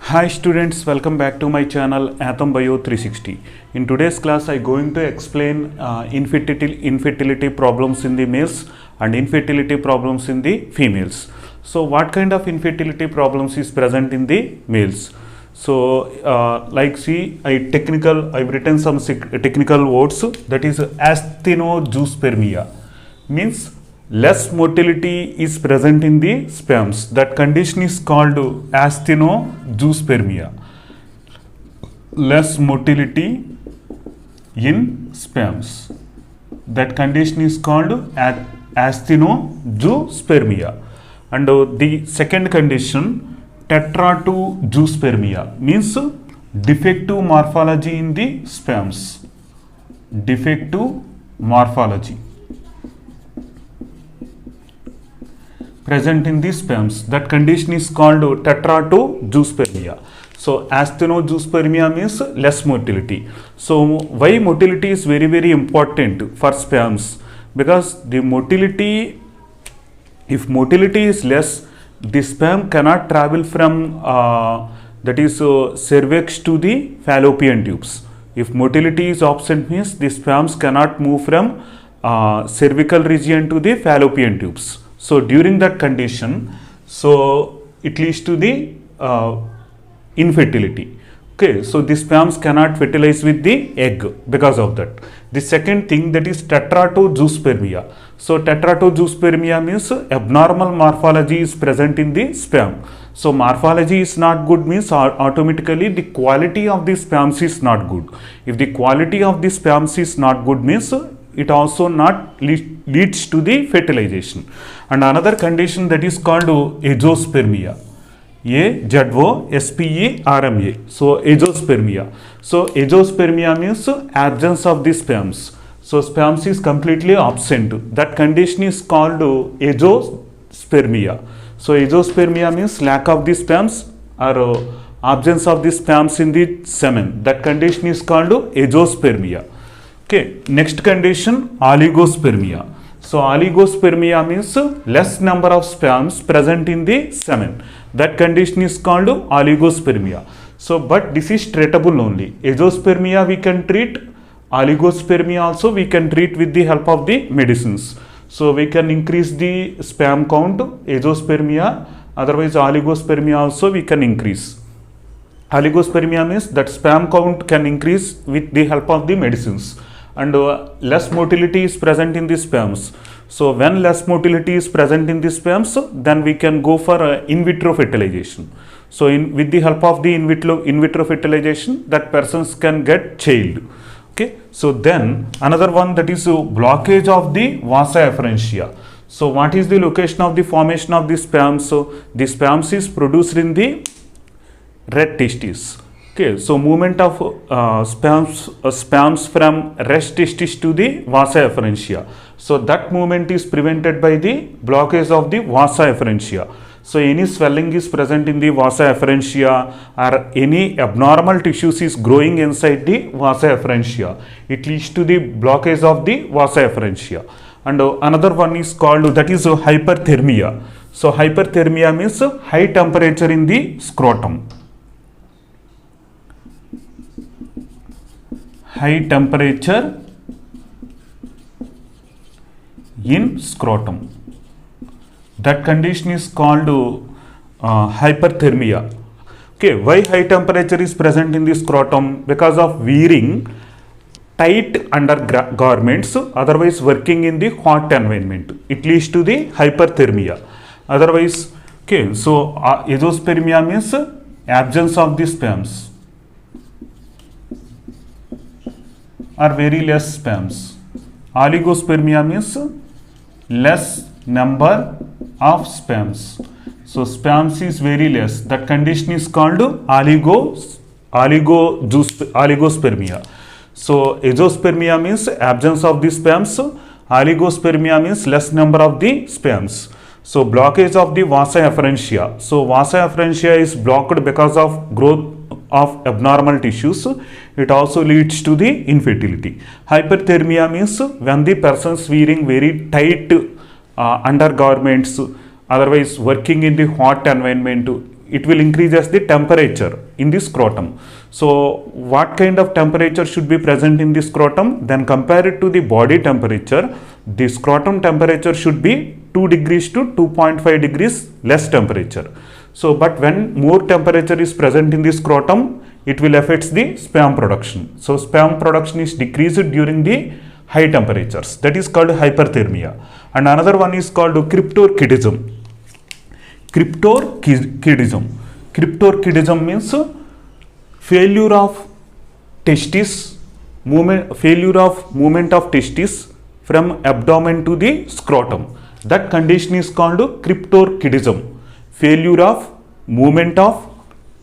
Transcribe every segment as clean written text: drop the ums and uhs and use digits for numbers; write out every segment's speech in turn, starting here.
Hi students, welcome back to my channel Atom Bio 360. In today's class, I going to explain infertility problems in the males and infertility problems in the females. So what kind of infertility problems is present in the males? So I've written some technical words, that is asthenozoospermia, means less motility is present in the sperms. That condition is called asthenozoospermia. Less motility in sperms. That condition is called asthenozoospermia. And the second condition, tetratozoospermia, means defective morphology in the sperms. Defective morphology present in the sperms. That condition is called tetratozoospermia. So asthenozoospermia means less motility. So why motility is very, very important for sperms? Because the motility, if motility is less, the sperm cannot travel from cervix to the fallopian tubes. If motility is absent, means the sperms cannot move from cervical region to the fallopian tubes. So during that condition, so it leads to the infertility. Okay, so the sperms cannot fertilize with the egg because of that. The second thing, that is tetratozoospermia. So tetratozoospermia means abnormal morphology is present in the sperm. So morphology is not good, means automatically the quality of the sperms is not good. If the quality of the sperms is not good, means it also not leads to the fertilization. And another condition, that is called azoospermia. A-Z-O-S-P-E-R-M-A. So azoospermia. So azoospermia means absence of the sperms. So sperms is completely absent. That condition is called azoospermia. So azoospermia means lack of the sperms or absence of the sperms in the semen. That condition is called azoospermia. Okay, next condition, oligospermia. So oligospermia means less number of sperms present in the semen. That condition is called oligospermia. So but this is treatable only. Azoospermia we can treat, oligospermia also we can treat with the help of the medicines. So we can increase the sperm count, azoospermia, otherwise oligospermia also we can increase. Oligospermia means that sperm count can increase with the help of the medicines. And less motility is present in the sperms. So when less motility is present in the sperms, then we can go for in vitro fertilization. So with the help of the in vitro fertilization, that persons can get child. Okay. So then another one, that is blockage of the vasa efferentia. So what is the location of the formation of the sperms? So the sperms is produced in the red testes. Okay, so movement of sperms from red testis to the vasa efferentia. So that movement is prevented by the blockage of the vasa efferentia. So any swelling is present in the vasa efferentia, or any abnormal tissues is growing inside the vasa efferentia, it leads to the blockage of the vasa efferentia. And another one is called, that is hyperthermia. So hyperthermia means high temperature in the scrotum. High temperature in scrotum. That condition is called hyperthermia. Okay, why high temperature is present in the scrotum? Because of wearing tight undergarments, otherwise working in the hot environment, it leads to the hyperthermia. Otherwise, okay, so azoospermia means absence of the sperms or very less sperms. Oligospermia means less number of sperms. So sperms is very less. That condition is called oligospermia. So azoospermia means absence of the sperms. Oligospermia means less number of the sperms. So blockage of the vasa efferentia. So vasa efferentia is blocked because of growth of abnormal tissues. It also leads to the infertility. Hyperthermia means when the person is wearing very tight undergarments, otherwise working in the hot environment, it will increase as the temperature in the scrotum. So what kind of temperature should be present in the scrotum? Then compare it to the body temperature, the scrotum temperature should be 2 degrees to 2.5 degrees less temperature. So but when more temperature is present in the scrotum, it will affect the sperm production. So sperm production is decreased during the high temperatures, that is called hyperthermia. And another one is called cryptorchidism. Cryptorchidism means failure of movement of testis from abdomen to the scrotum. That condition is called cryptorchidism. Failure of movement of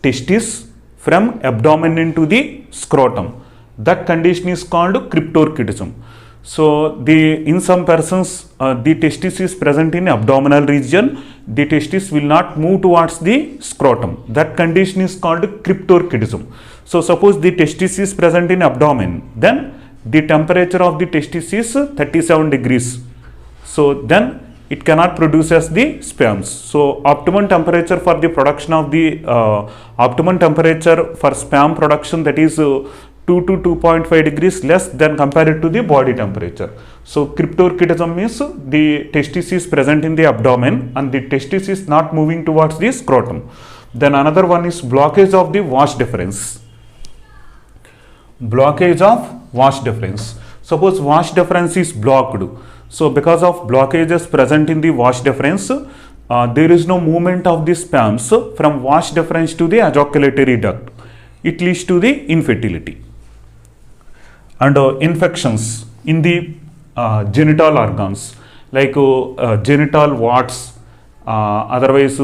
testis from abdomen into the scrotum. That condition is called cryptorchidism. So in some persons the testis is present in abdominal region, the testis will not move towards the scrotum. That condition is called cryptorchidism. So suppose the testis is present in abdomen, then the temperature of the testis is 37 degrees. So then it cannot produce as the sperms. So optimum temperature for the production of the optimum temperature for sperm production, that is 2 to 2.5 degrees less than compared to the body temperature. So cryptorchidism means the testis is present in the abdomen and the testis is not moving towards the scrotum. Then another one is blockage of the vas deferens. Blockage of vas deferens. Suppose vas deferens is blocked. So because of blockages present in the vas deferens, there is no movement of the sperms from vas deferens to the ejaculatory duct. It leads to the infertility. And infections in the genital organs, like genital warts, otherwise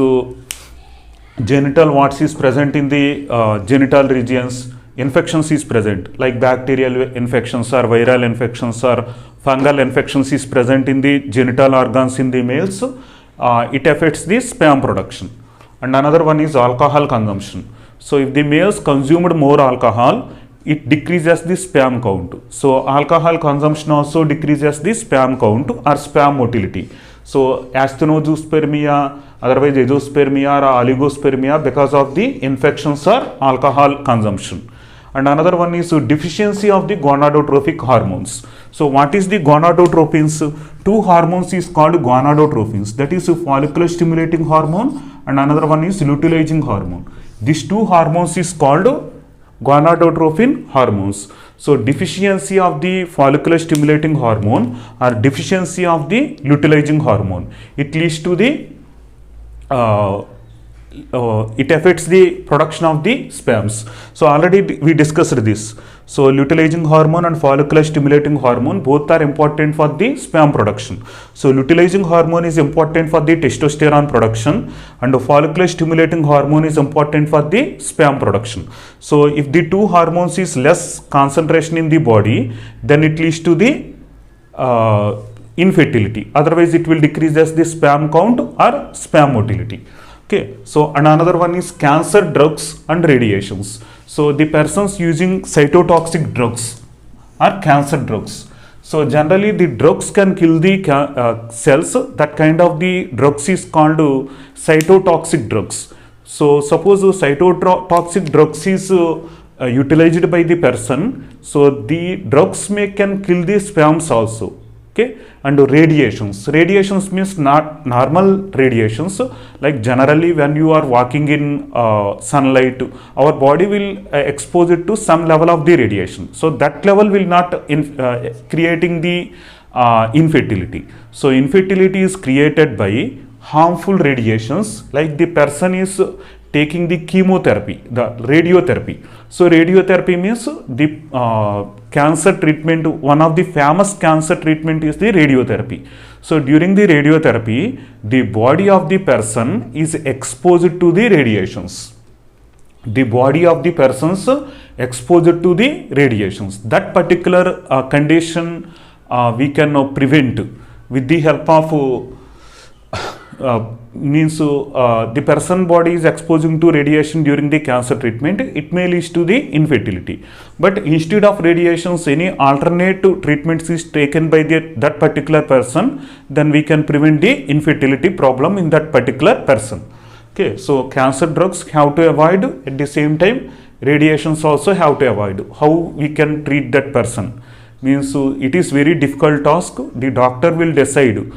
genital warts is present in the genital regions. Infections is present, like bacterial infections or viral infections or fungal infections is present in the genital organs in the males. It affects the sperm production. And another one is alcohol consumption. So if the males consumed more alcohol, it decreases the sperm count. So alcohol consumption also decreases the sperm count or sperm motility. So asthenozoospermia, otherwise azoospermia or oligospermia, because of the infections or alcohol consumption. And another one is deficiency of the gonadotrophic hormones. So what is the gonadotropins? Two hormones is called gonadotropins, that is follicular stimulating hormone, and another one is luteinizing hormone. These two hormones is called gonadotropin hormones. So deficiency of the follicular stimulating hormone or deficiency of the luteinizing hormone, it leads to the it affects the production of the sperms. So already we discussed this. So luteinizing hormone and follicular stimulating hormone both are important for the sperm production. So luteinizing hormone is important for the testosterone production and the follicular stimulating hormone is important for the sperm production. So if the two hormones is less concentration in the body, then it leads to the infertility. Otherwise it will decrease as the sperm count or sperm motility. Okay, so and another one is cancer drugs and radiations. So the persons using cytotoxic drugs are cancer drugs. So generally the drugs can kill the cells. That kind of the drugs is called cytotoxic drugs. So suppose cytotoxic drugs is utilized by the person, so the drugs can kill the sperms also. Okay, and radiations means not normal radiations, like generally when you are walking in sunlight, our body will expose it to some level of the radiation. So that level will not creating the infertility. So infertility is created by harmful radiations, like the person is taking the chemotherapy, the radiotherapy. So radiotherapy means the cancer treatment. One of the famous cancer treatment is the radiotherapy. So during the radiotherapy, the body of the person is exposed to the radiations. The body of the persons exposed to the radiations. That particular condition we can prevent with the help of the person body is exposing to radiation during the cancer treatment, it may lead to the infertility. But instead of radiations, any alternate treatments is taken by that particular person, then we can prevent the infertility problem in that particular person. Okay, so cancer drugs have to avoid, at the same time radiations also have to avoid. How we can treat that person? Means it is very difficult task. The doctor will decide.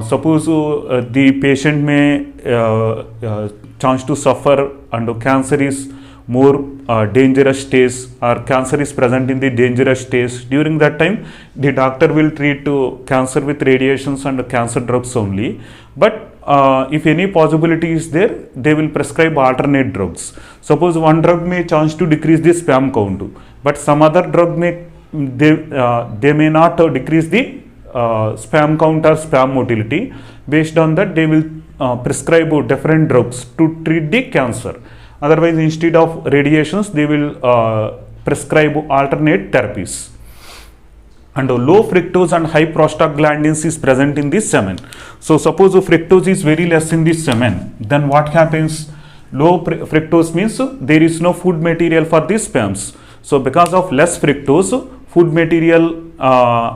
Suppose the patient may chance to suffer and cancer is more dangerous stage, or cancer is present in the dangerous stage. During that time, the doctor will treat cancer with radiations and cancer drugs only. But if any possibility is there, they will prescribe alternate drugs. Suppose one drug may chance to decrease the sperm count, but some other drug may they may not decrease the sperm count or sperm motility. Based on that, they will prescribe different drugs to treat the cancer. Otherwise, instead of radiations, they will prescribe alternate therapies. And low fructose and high prostaglandins is present in the semen. So suppose fructose is very less in the semen, then what happens? Low fructose means there is no food material for the sperms. So because of less fructose, food material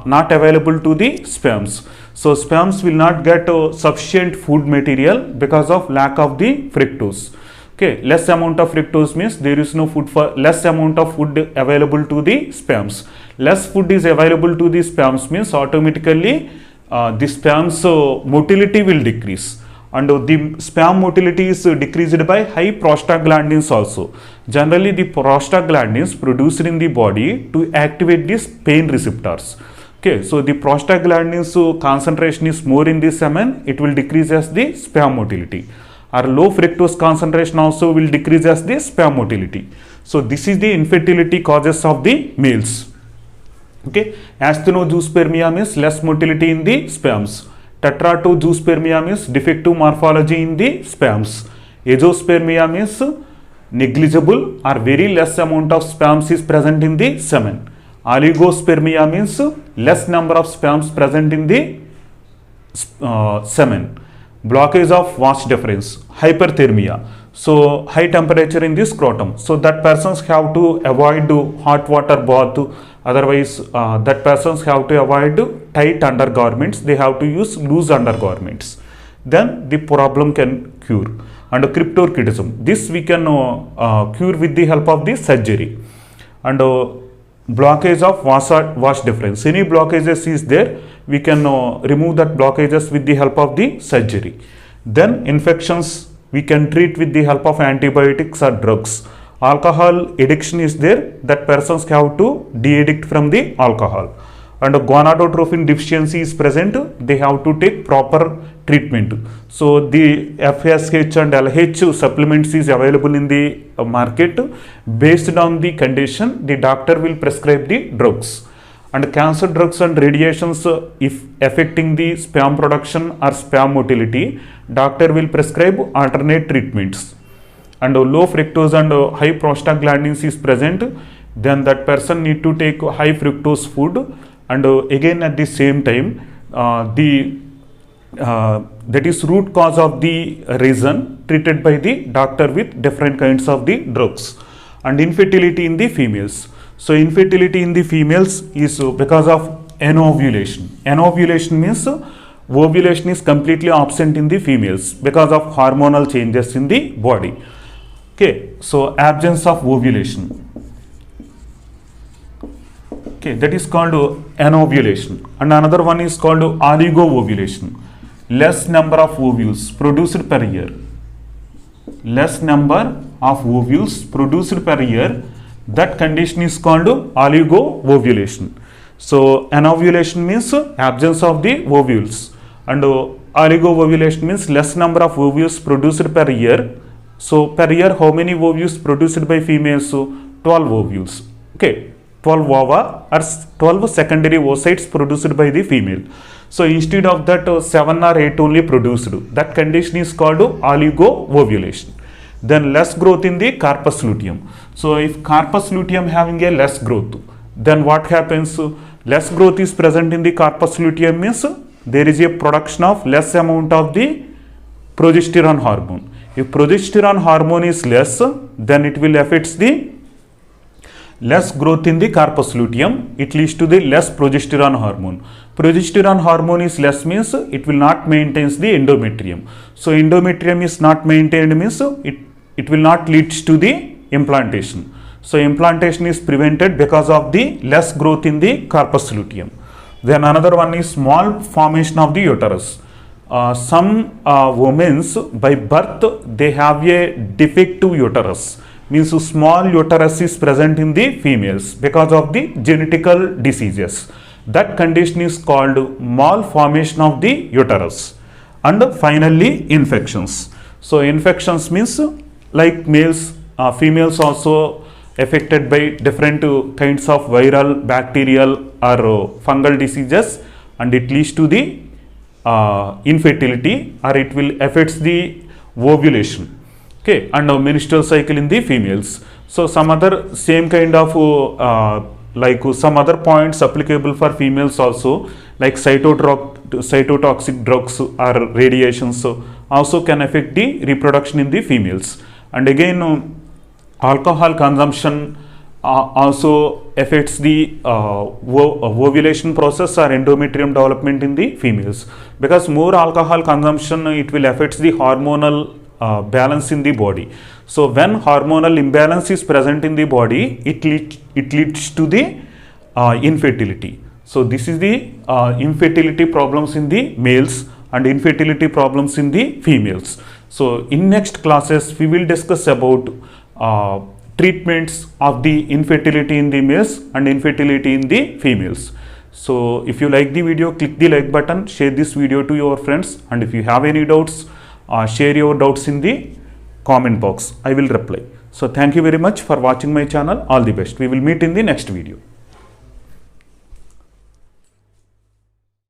not available to the sperms. So sperms will not get sufficient food material because of lack of the fructose. Okay, less amount of fructose means there is no food for less amount of food available to the sperms. Less food is available to the sperms means automatically the sperm's motility will decrease, and the sperm motility is decreased by high prostaglandins also. Generally, the prostaglandins produced in the body to activate these pain receptors. Okay, so the prostaglandins concentration is more in the semen, it will decrease as the sperm motility. Or low fructose concentration also will decrease as the sperm motility. So this is the infertility causes of the males. Okay, asthenozoospermia means less motility in the sperms. Tetratozoospermia means defective morphology in the sperms. Azoospermia means negligible or very less amount of sperms is present in the semen. Oligospermia means less number of sperms present in the semen. Blockage of vas deferens, hyperthermia. So high temperature in the scrotum. So that persons have to avoid hot water bath. Otherwise, that persons have to avoid tight undergarments. They have to use loose undergarments. Then the problem can cure. And cryptorchidism. This we can cure with the help of the surgery. And blockage of vas deferens. Any blockages is there, we can remove that blockages with the help of the surgery. Then infections we can treat with the help of antibiotics or drugs. Alcohol addiction is there, that persons have to de-addict from the alcohol. And gonadotrophin deficiency is present, they have to take proper treatment. So the FSH and LH supplements is available in the market. Based on the condition, the doctor will prescribe the drugs. And cancer drugs and radiations, if affecting the sperm production or sperm motility, doctor will prescribe alternate treatments. And low fructose and high prostaglandins is present, then that person need to take high fructose food. And again at the same time, that is root cause of the reason treated by the doctor with different kinds of the drugs. And infertility in the females. So infertility in the females is because of anovulation. Anovulation means ovulation is completely absent in the females because of hormonal changes in the body. Okay, so absence of ovulation. Okay, that is called anovulation. And another one is called oligo-ovulation. Less number of ovules produced per year. Less number of ovules produced per year. That condition is called oligo-ovulation. So anovulation means absence of the ovules, and oligo-ovulation means less number of ovules produced per year. So per year, how many ovules produced by females? So 12 ovules. Okay, 12 ova or 12 secondary oocytes produced by the female. So instead of that 7 or 8 only produced. That condition is called oligo-ovulation. Then less growth in the corpus luteum. So if corpus luteum having a less growth, then what happens? Less growth is present in the corpus luteum means there is a production of less amount of the progesterone hormone. If progesterone hormone is less, then it will affect the less growth in the corpus luteum, it leads to the less progesterone hormone. Progesterone hormone is less means it will not maintain the endometrium. So endometrium is not maintained means it will not lead to the implantation. So implantation is prevented because of the less growth in the corpus luteum. Then another one is small formation of the uterus. Some women by birth they have a defective uterus, means small uterus is present in the females because of the genetical diseases. That condition is called malformation of the uterus. And finally infections. So infections means like males, females also affected by different kinds of viral, bacterial or fungal diseases, and it leads to the infertility, or it will affects the ovulation, okay, and menstrual cycle in the females. So some other same kind of like some other points applicable for females also, like cytotoxic drugs or radiations also can affect the reproduction in the females. And again alcohol consumption also affects the ovulation process or endometrium development in the females, because more alcohol consumption it will affect the hormonal balance in the body. So when hormonal imbalance is present in the body, it leads to the infertility. So this is the infertility problems in the males and infertility problems in the females. So in next classes we will discuss about treatments of the infertility in the males and infertility in the females. So if you like the video, click the like button, share this video to your friends, and if you have any doubts, share your doubts in the comment box. I will reply. So thank you very much for watching my channel. All the best. We will meet in the next video.